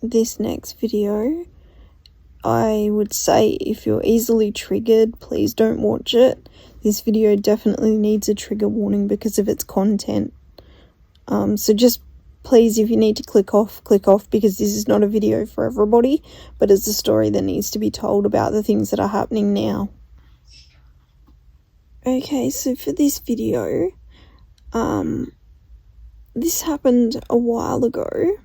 this next video, I would say if you're easily triggered, please don't watch it. This video definitely needs a trigger warning because of its content. So just please, if you need to click off, because this is not a video for everybody, but it's a story that needs to be told about the things that are happening now. Okay, so for this video, this happened a while ago.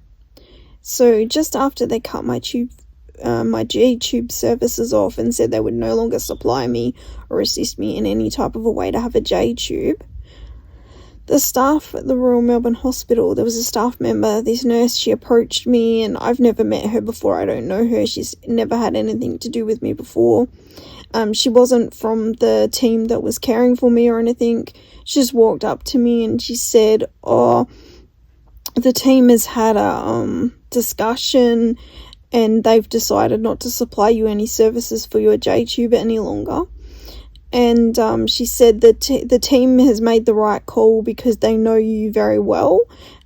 So just after they cut my G-tube services off and said they would no longer supply me or assist me in any type of a way to have a J-tube, the staff at the Royal Melbourne Hospital, there was a staff member, this nurse, she approached me, and I've never met her before, I don't know her, she's never had anything to do with me before. She wasn't from the team that was caring for me or anything. She just walked up to me and she said, the team has had a discussion and they've decided not to supply you any services for your J-tube any longer. And she said that the team has made the right call because they know you very well.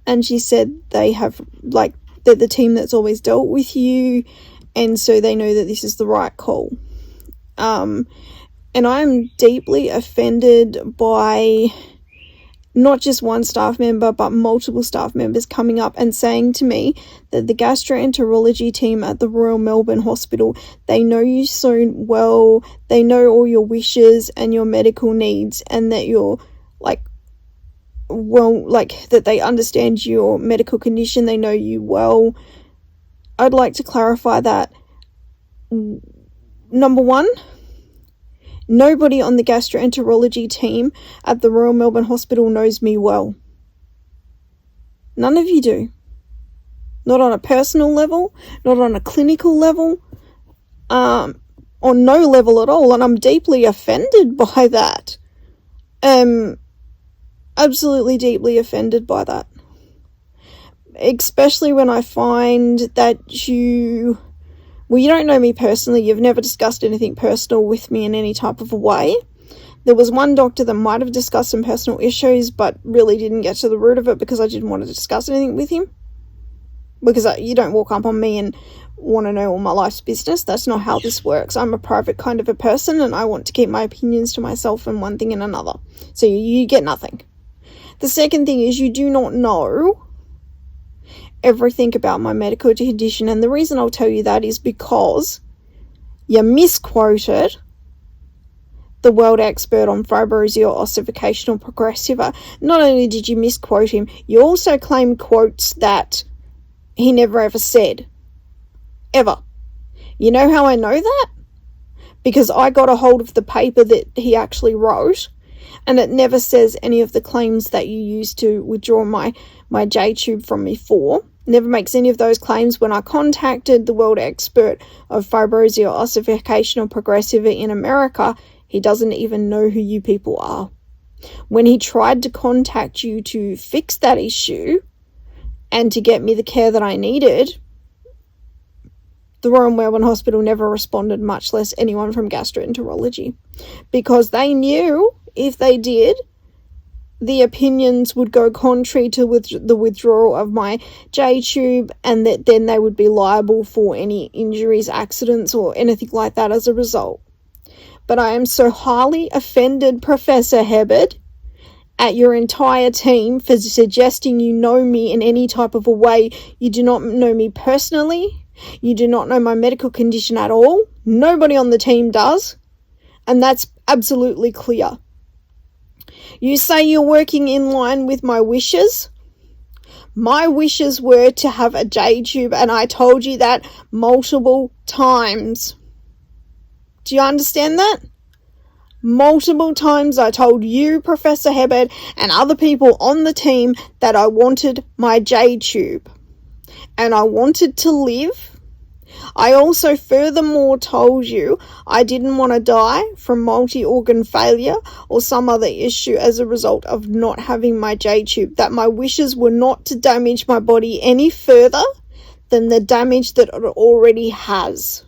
And she said they have, they're the team that's always dealt with you. And so they know that this is the right call. And I'm deeply offended by not just one staff member, but multiple staff members coming up and saying to me that the gastroenterology team at the Royal Melbourne Hospital, they know you so well, they know all your wishes and your medical needs, and that you're that they understand your medical condition, they know you well. I'd like to clarify that, number one, nobody on the gastroenterology team at the Royal Melbourne Hospital knows me well. None of you do. Not on a personal level, not on a clinical level, on no level at all, and I'm deeply offended by that. Absolutely deeply offended by that. Especially when I find that you don't know me personally, you've never discussed anything personal with me in any type of a way. There was one doctor that might have discussed some personal issues, but really didn't get to the root of it because I didn't want to discuss anything with him. Because you don't walk up on me and want to know all my life's business. That's not how this works. I'm a private kind of a person and I want to keep my opinions to myself and one thing and another. So you get nothing. The second thing is you do not know everything about my medical condition, and the reason I'll tell you that is because you misquoted the world expert on fibrosing or ossification or progressiva. Not only did you misquote him, you also claimed quotes that he never ever said. Ever. You know how I know that? Because I got a hold of the paper that he actually wrote, and it never says any of the claims that you used to withdraw my J-tube from me for. Never makes any of those claims. When I contacted the world expert of fibrosing or ossification or progressiva in America, he doesn't even know who you people are. When he tried to contact you to fix that issue and to get me the care that I needed, the Royal Melbourne Hospital never responded, much less anyone from gastroenterology, because they knew if they did, the opinions would go contrary to the withdrawal of my J-tube, and that then they would be liable for any injuries, accidents, or anything like that as a result. But I am so highly offended, Professor Hebard, at your entire team for suggesting you know me in any type of a way. You do not know me personally. You do not know my medical condition at all. Nobody on the team does. And that's absolutely clear. You say you're working in line with my wishes. My wishes were to have a J-tube, and I told you that multiple times. Do you understand that? Multiple times I told you, Professor Hebard, and other people on the team that I wanted my J-tube. And I wanted to live. I also furthermore told you I didn't want to die from multi-organ failure or some other issue as a result of not having my J-tube, that my wishes were not to damage my body any further than the damage that it already has.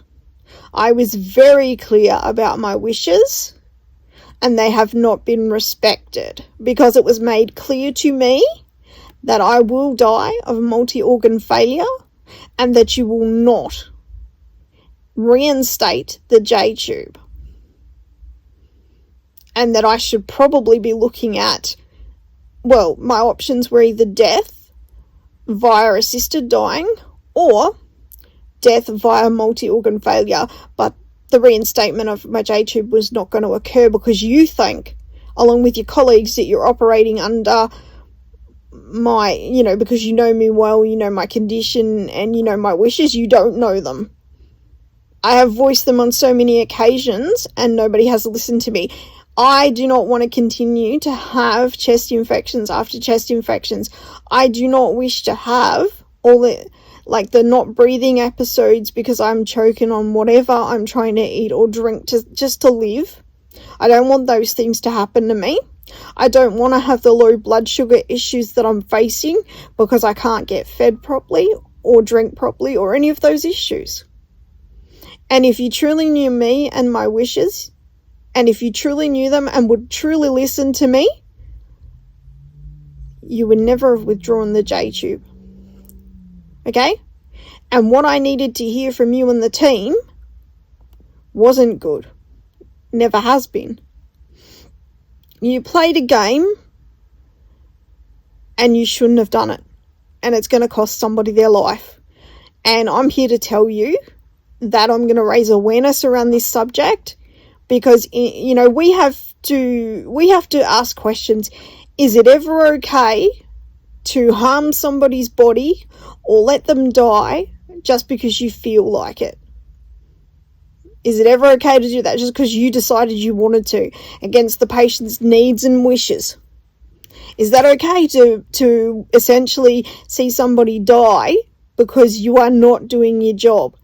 I was very clear about my wishes, and they have not been respected, because it was made clear to me that I will die of multi-organ failure and that you will not reinstate the J-tube, and that I should probably be looking at, well, my options were either death via assisted dying or death via multi-organ failure, but the reinstatement of my J-tube was not going to occur because you think, along with your colleagues, that you're operating under my, because you know me well, you know my condition, and you know my wishes. You don't know them. I have voiced them on so many occasions and nobody has listened to me. I do not want to continue to have chest infections after chest infections. I do not wish to have all the not breathing episodes because I'm choking on whatever I'm trying to eat or drink just to live. I don't want those things to happen to me. I don't want to have the low blood sugar issues that I'm facing because I can't get fed properly or drink properly or any of those issues. And if you truly knew me and my wishes, and if you truly knew them and would truly listen to me, you would never have withdrawn the J-tube. Okay? And what I needed to hear from you and the team wasn't good. Never has been. You played a game and you shouldn't have done it. And it's going to cost somebody their life. And I'm here to tell you that I'm going to raise awareness around this subject because, we have to ask questions. Is it ever okay to harm somebody's body or let them die just because you feel like it? Is it ever okay to do that just because you decided you wanted to, against the patient's needs and wishes? Is that okay to essentially see somebody die because you are not doing your job?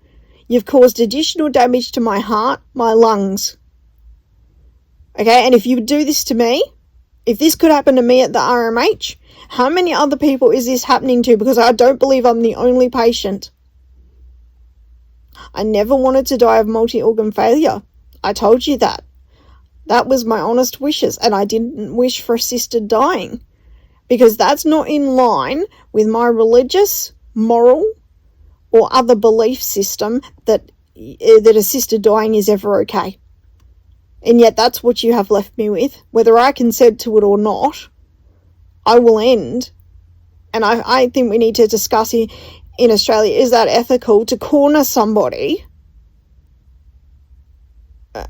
You've caused additional damage to my heart, my lungs. Okay, and if you would do this to me, if this could happen to me at the RMH, how many other people is this happening to? Because I don't believe I'm the only patient. I never wanted to die of multi-organ failure. I told you that. That was my honest wishes, and I didn't wish for assisted dying because that's not in line with my religious, moral, or other belief system that assisted dying is ever okay. And yet that's what you have left me with. Whether I consent to it or not, I will end. And I think we need to discuss in Australia, is that ethical to corner somebody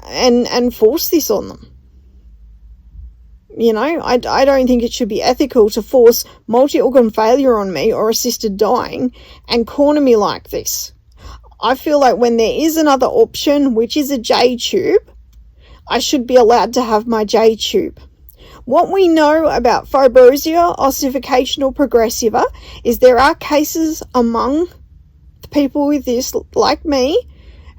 and force this on them? I don't think it should be ethical to force multi-organ failure on me or assisted dying and corner me like this. I feel like when there is another option, which is a J-tube, I should be allowed to have my J-tube. What we know about fibrosia ossificational progressiva is there are cases among the people with this, like me,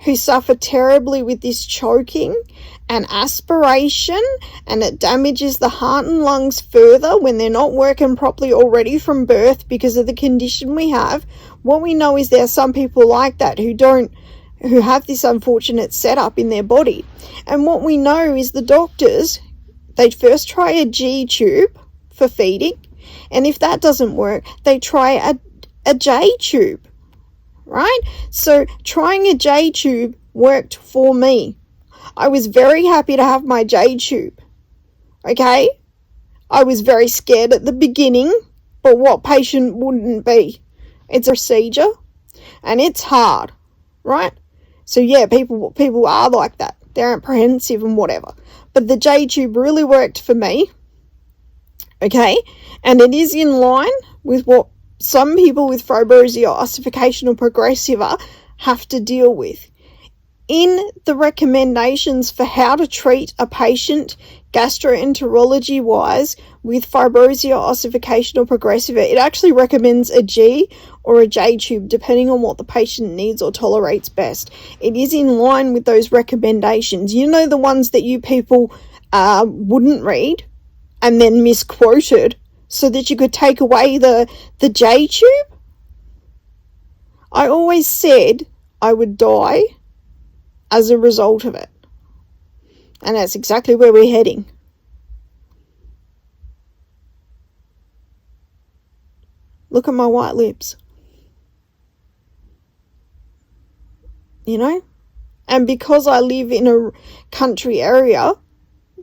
who suffer terribly with this choking and aspiration, and it damages the heart and lungs further when they're not working properly already from birth because of the condition we have. What we know is there are some people like that who have this unfortunate setup in their body. And what we know is the doctors, they first try a G-tube for feeding, and if that doesn't work, they try a J-tube, right? So trying a J-tube worked for me. I was very happy to have my J-tube, okay? I was very scared at the beginning, but what patient wouldn't be? It's a procedure, and it's hard, right? So yeah, people are like that. They're apprehensive and whatever. But the J-tube really worked for me, okay? And it is in line with what some people with fibrosia ossificational progressiva have to deal with. In the recommendations for how to treat a patient gastroenterology-wise with fibrosia ossificational progressiva, it actually recommends a G or a J-tube depending on what the patient needs or tolerates best. It is in line with those recommendations. The ones that you people wouldn't read and then misquoted so that you could take away the J-tube? I always said I would die as a result of it. And that's exactly where we're heading. Look at my white lips. you know? And because I live in a country area,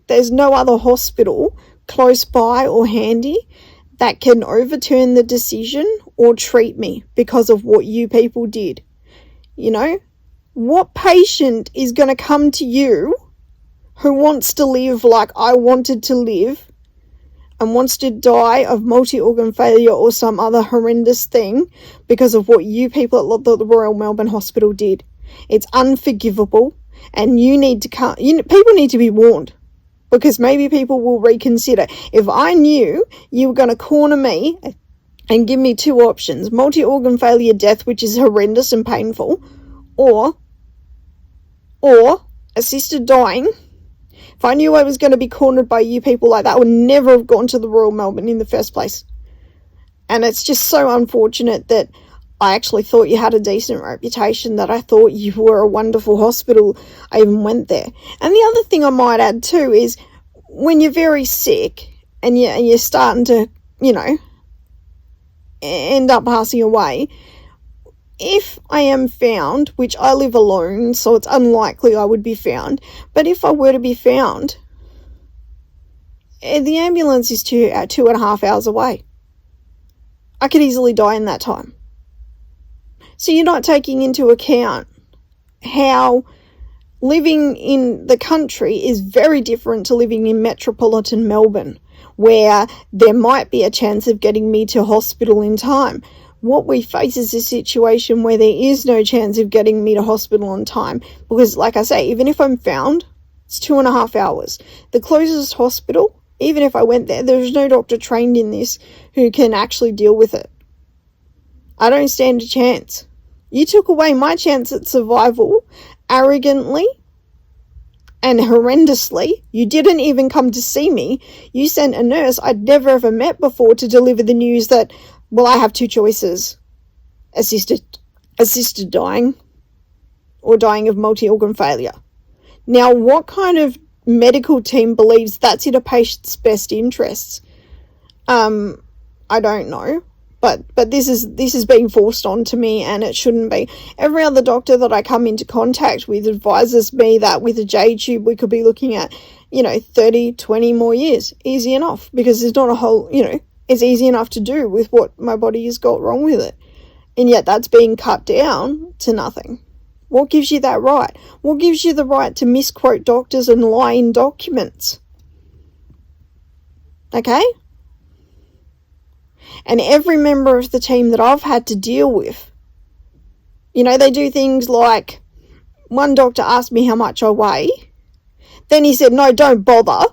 there's no other hospital close by or handy that can overturn the decision or treat me because of what you people did. You know, what patient is going to come to you who wants to live like I wanted to live and wants to die of multi-organ failure or some other horrendous thing because of what you people at the Royal Melbourne Hospital did? It's unforgivable, and you need to come. People need to be warned, because maybe people will reconsider. If I knew you were going to corner me and give me two options, multi-organ failure death, which is horrendous and painful, or assisted dying, if I knew I was going to be cornered by you people like that, I would never have gone to the Royal Melbourne in the first place. And it's just so unfortunate that I actually thought you had a decent reputation, that I thought you were a wonderful hospital. I even went there. And the other thing I might add too is, when you're very sick and you're starting to, end up passing away, if I am found, which I live alone, so it's unlikely I would be found, but if I were to be found, the ambulance is 2.5 hours away. I could easily die in that time. So you're not taking into account how living in the country is very different to living in metropolitan Melbourne, where there might be a chance of getting me to hospital in time. What we face is a situation where there is no chance of getting me to hospital on time, because, like I say, even if I'm found, it's 2.5 hours. The closest hospital, even if I went there, there's no doctor trained in this who can actually deal with it. I don't stand a chance. You took away my chance at survival arrogantly and horrendously. You didn't even come to see me. You sent a nurse I'd never ever met before to deliver the news that, well, I have two choices: assisted dying or dying of multi-organ failure. Now, what kind of medical team believes that's in a patient's best interests? I don't know. But this is being forced onto me, and it shouldn't be. Every other doctor that I come into contact with advises me that with a J-tube we could be looking at, 30, 20 more years. Easy enough, because there's not a whole, it's easy enough to do with what my body has got wrong with it. And yet that's being cut down to nothing. What gives you that right? What gives you the right to misquote doctors and lie in documents? Okay? And every member of the team that I've had to deal with, they do things like, one doctor asked me how much I weigh. Then he said, no, don't bother,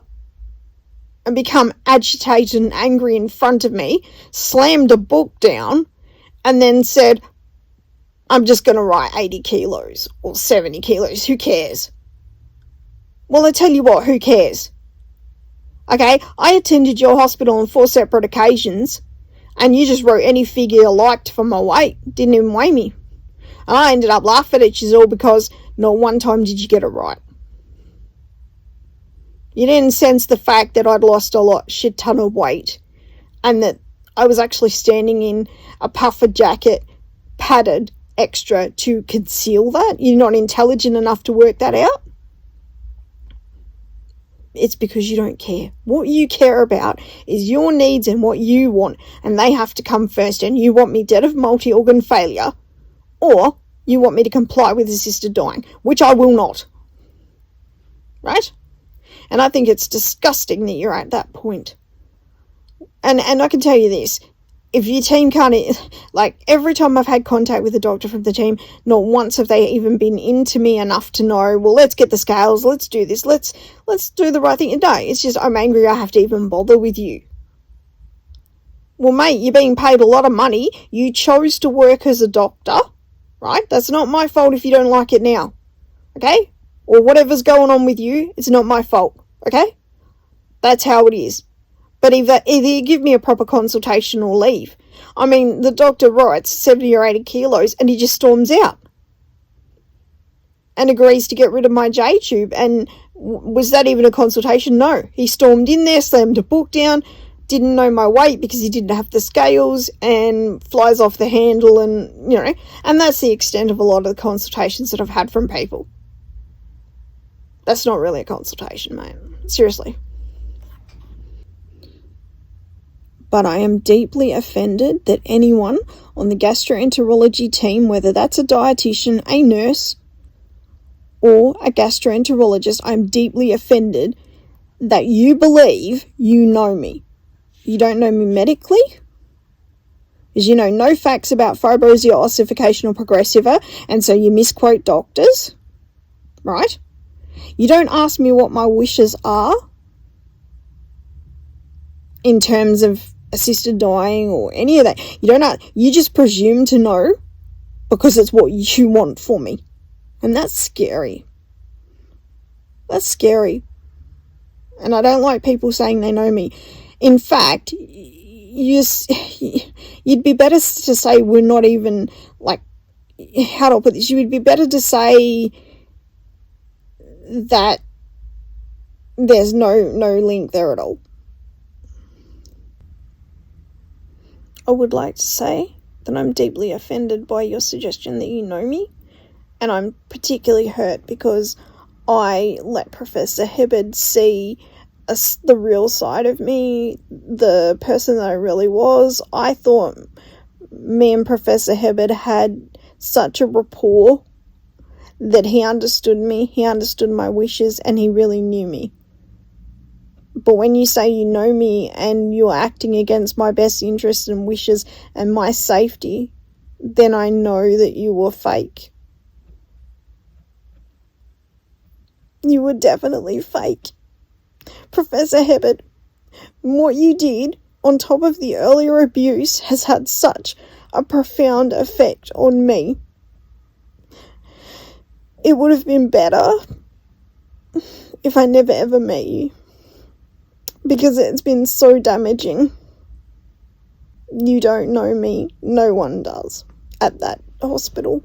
and become agitated and angry in front of me, slammed a book down, and then said, I'm just going to write 80 kilos or 70 kilos. Who cares? Well, I tell you what, who cares? Okay, I attended your hospital on 4 separate occasions, and you just wrote any figure you liked for my weight. Didn't even weigh me. And I ended up laughing at you all because not one time did you get it right. You didn't sense the fact that I'd lost a shit ton of weight, and that I was actually standing in a puffer jacket, padded extra, to conceal that. You're not intelligent enough to work that out. It's because you don't care. What you care about is your needs and what you want, and they have to come first. And you want me dead of multi-organ failure, or you want me to comply with assisted dying, which I will not. Right? And I think it's disgusting that you're at that point. And I can tell you this, if your team can't, every time I've had contact with a doctor from the team, not once have they even been into me enough to know, well, let's get the scales, let's do this, let's do the right thing. No, it's just, I'm angry I have to even bother with you. Well, mate, you're being paid a lot of money. You chose to work as a doctor, right? That's not my fault if you don't like it now, okay? Or whatever's going on with you, it's not my fault, okay? That's how it is. But either you give me a proper consultation or leave. I mean, the doctor writes 70 or 80 kilos and he just storms out and agrees to get rid of my J-tube. And was that even a consultation? No. He stormed in there, slammed a book down, didn't know my weight because he didn't have the scales and flies off the handle, and, and that's the extent of a lot of the consultations that I've had from people. That's not really a consultation, mate. Seriously. But I am deeply offended that anyone on the gastroenterology team, whether that's a dietitian, a nurse, or a gastroenterologist, I'm deeply offended that you believe you know me. You don't know me medically, because you know no facts about fibrosis or ossification or progressiva, and so you misquote doctors, right? You don't ask me what my wishes are in terms of assisted dying or any of that. You just presume to know because it's what you want for me. And that's scary. That's scary. And I don't like people saying they know me. In fact, you'd be better to say we're not even, like, how do I put this? You would be better to say that there's no link there at all. I would like to say that I'm deeply offended by your suggestion that you know me, and I'm particularly hurt because I let Professor Hibbard see the real side of me, the person that I really was. I thought me and Professor Hibbard had such a rapport that he understood me, he understood my wishes, and he really knew me. But when you say you know me and you're acting against my best interests and wishes and my safety, then I know that you were fake. You were definitely fake. Professor Hibbard, what you did, on top of the earlier abuse, has had such a profound effect on me. It would have been better if I never ever met you, because it's been so damaging. You don't know me. No one does at that hospital.